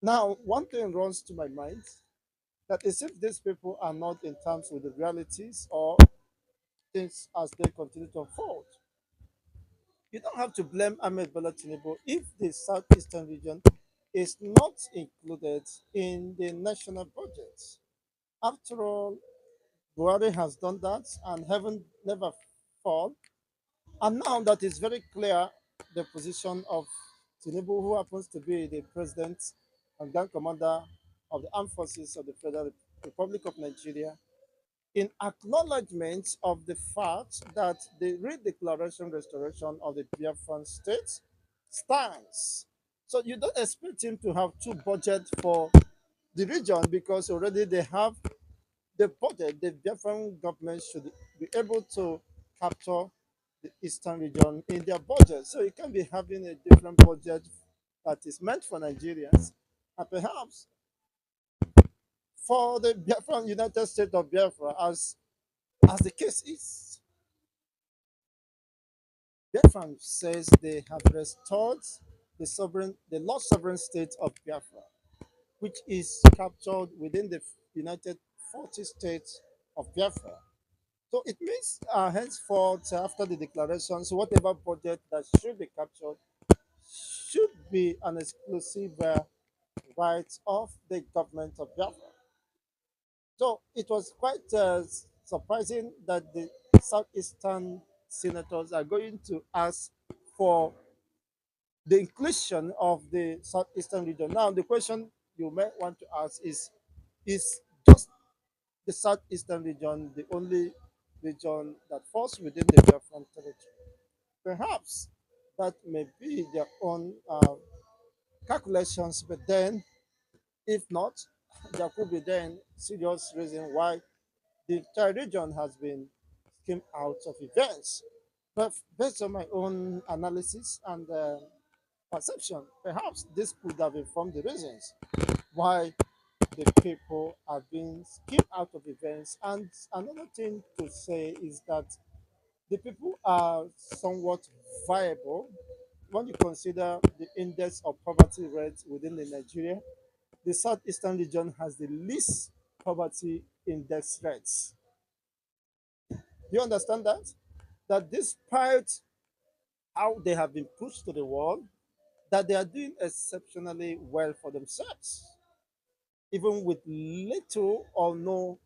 Now, one thing runs to my mind that is if these people are not in terms with the realities or things as they continue to unfold, you don't have to blame Ahmed Bola Tinubu if the southeastern region is not included in the national budget. After all, Buhari has done that and heaven never fall. And now that is very clear the position of Tinubu, who happens to be the president and grand commander of the armed forces of the Federal Republic of Nigeria, in acknowledgement of the fact that the redeclaration restoration of the Biafran state stands. So you don't expect him to have two budgets for the region because already they have the budget. The Biafran government should be able to capture the eastern region in their budget. So you can be having a different budget that is meant for Nigerians. And perhaps for the Biafran United States of Biafra, as the case is, Biafran says they have restored the lost sovereign state of Biafra, which is captured within the United 40 states of Biafra. So it means henceforth, after the declarations, whatever budget that should be captured should be an exclusive right of the government of Biafra. So it was quite surprising that the southeastern senators are going to ask for the inclusion of the southeastern region. Now, the question you may want to ask is just the southeastern region the only region that falls within the Biafran territory? Perhaps that may be their own calculations, but then if not, there could be then serious reason why the entire region has been skimmed out of events. But based on my own analysis and perception, perhaps this could have informed the reasons why the people are being skimmed out of events. And another thing to say is that the people are somewhat viable when you consider the index of poverty rate within the Nigeria. The southeastern region has the least poverty index rates. Do you understand that? That despite how they have been pushed to the wall, that they are doing exceptionally well for themselves, even with little or no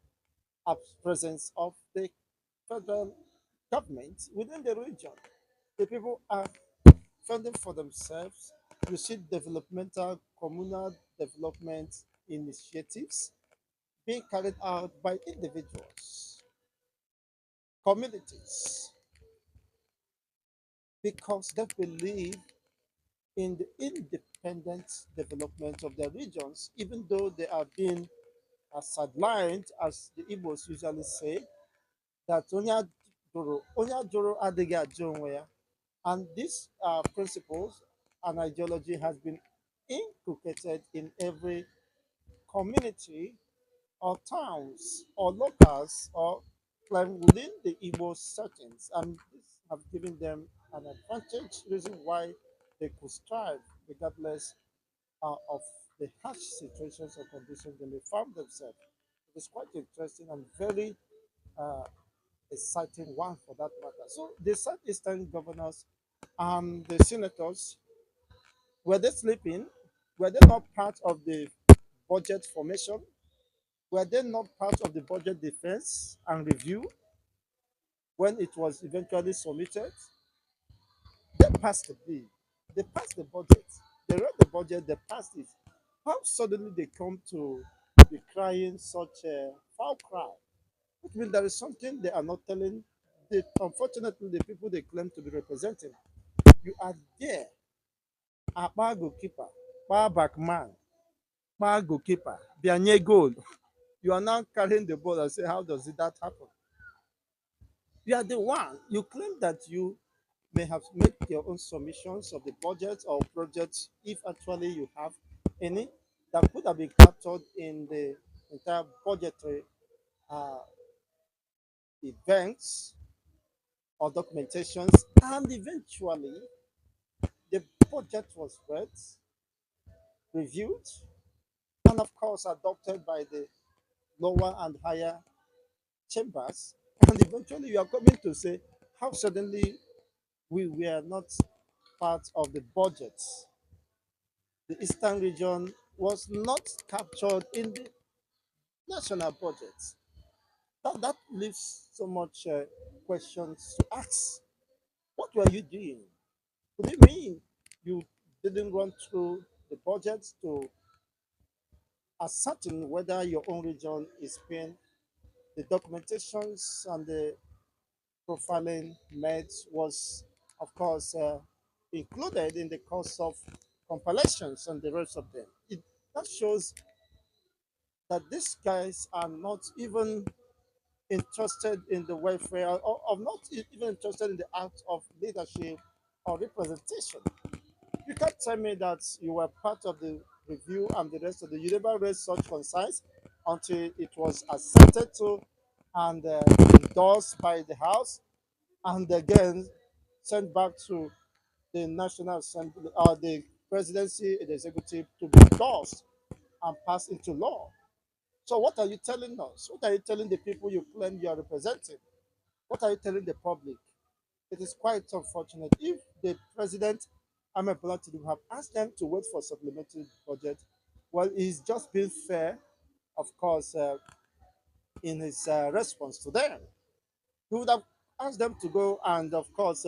presence of the federal government within the region. The people are fending for themselves. You see developmental, communal development initiatives being carried out by individuals, communities, because they believe in the independent development of their regions, even though they are being sidelined, as the Igbos usually say, that onye jụrụ adịghị ajụ onwe ya. And these principles and ideology has been inculcated in every community or towns or locals or like within the Igbo settings. And this have given them an advantage, reason why they could strive regardless of the harsh situations or conditions they may find themselves. It is quite interesting and very uh, exciting one for that matter. So the southeastern governors and the senators, were they sleeping? Were they not part of the budget formation? Were they not part of the budget defense and review when it was eventually submitted? They passed the bill. They passed the budget. They read the budget. They passed it. How suddenly they come to be crying such a foul cry? It means there is something they are not telling. Unfortunately, the people they claim to be representing. You are there, a bar goalkeeper, bar back man, bar goalkeeper, Bianye goal. You are now carrying the ball and say, how does that happen? You are the one. You claim that you may have made your own submissions of the budget or projects, if actually you have any, that could have been captured in the entire budgetary uh, events or documentations, and eventually the budget was read, reviewed, and of course adopted by the lower and higher chambers. And eventually you are coming to say how suddenly we were not part of the budget. The eastern region was not captured in the national budget. That leaves so much questions to ask. What were you doing? What do you mean you didn't run through the budget to ascertain whether your own region is paying the documentations and the profiling meds was, of course, included in the cost of compilations and the rest of them. That shows that these guys are not even interested in the welfare or not even interested in the act of leadership or representation. You can't tell me that you were part of the review and the rest of the. You never raised such concerns until it was accepted to and endorsed by the House and again sent back to the National Assembly or the presidency, the executive to be endorsed and passed into law. So what are you telling us? What are you telling the people you claim you are representing? What are you telling the public? It is quite unfortunate. If the president, Ahmed Bola Tinubu, have asked them to wait for supplementary budget, well, he's just being fair, of course, in his response to them. He would have asked them to go and, of course,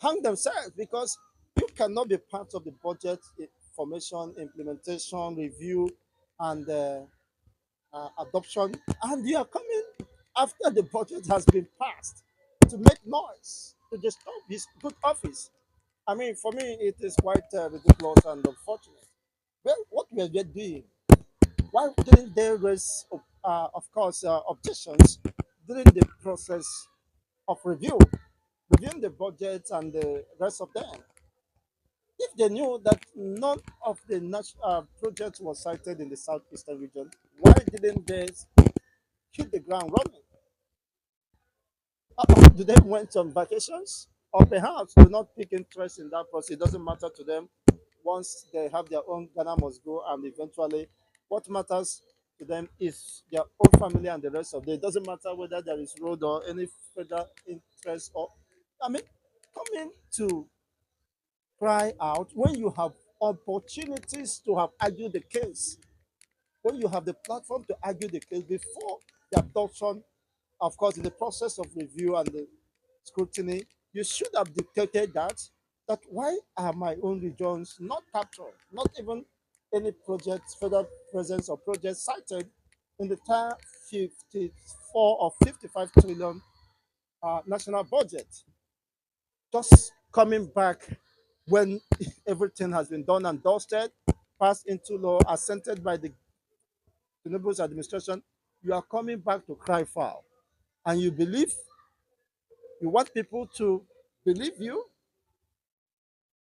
hang themselves because you cannot be part of the budget formation, implementation, review, and adoption, and you are coming after the budget has been passed to make noise to disturb his good office. I mean, for me, it is quite ridiculous and unfortunate. Well, what were they doing? Why didn't they raise, of course, objections during the process of reviewing the budget and the rest of them? If they knew that none of the projects was cited in the southeastern region, why didn't they hit the ground running? Do they went on vacations? Or perhaps do not take interest in that process. It doesn't matter to them. Once they have their own, Ghana must go, and eventually, what matters to them is their own family and the rest of it. It doesn't matter whether there is road or any further interest or, I mean, coming to cry out when you have opportunities to have argued the case, when you have the platform to argue the case before the adoption, of course, in the process of review and the scrutiny, you should have dictated that why are my own regions not captured, not even any project, further presence or project cited in the entire 54 or 55 trillion national budget, just coming back when everything has been done and dusted, passed into law, assented by the Tinubu's administration, you are coming back to cry foul. And you believe, you want people to believe you,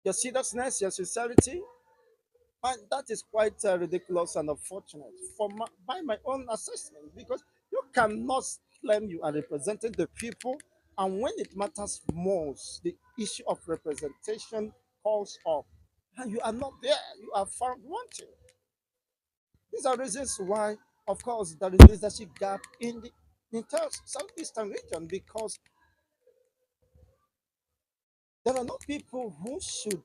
your seriousness, your sincerity, and that is quite ridiculous and unfortunate by my own assessment because you cannot claim you are representing the people, and when it matters most, the issue of representation calls up, and you are not there, you are found wanting. These are reasons why, of course, there is leadership gap in the entire southeastern region because there are not people who should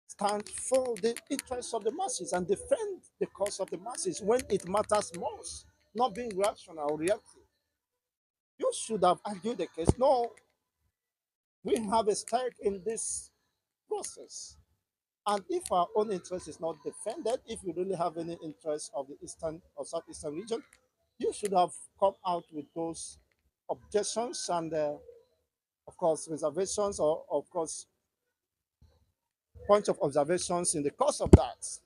stand for the interests of the masses and defend the cause of the masses when it matters most, not being reactionary or reactive. You should have argued the case. No, we have a stake in this process. And if our own interest is not defended, if you really have any interest of the eastern or southeastern region, you should have come out with those objections and, of course, reservations or, of course, points of observations in the course of that.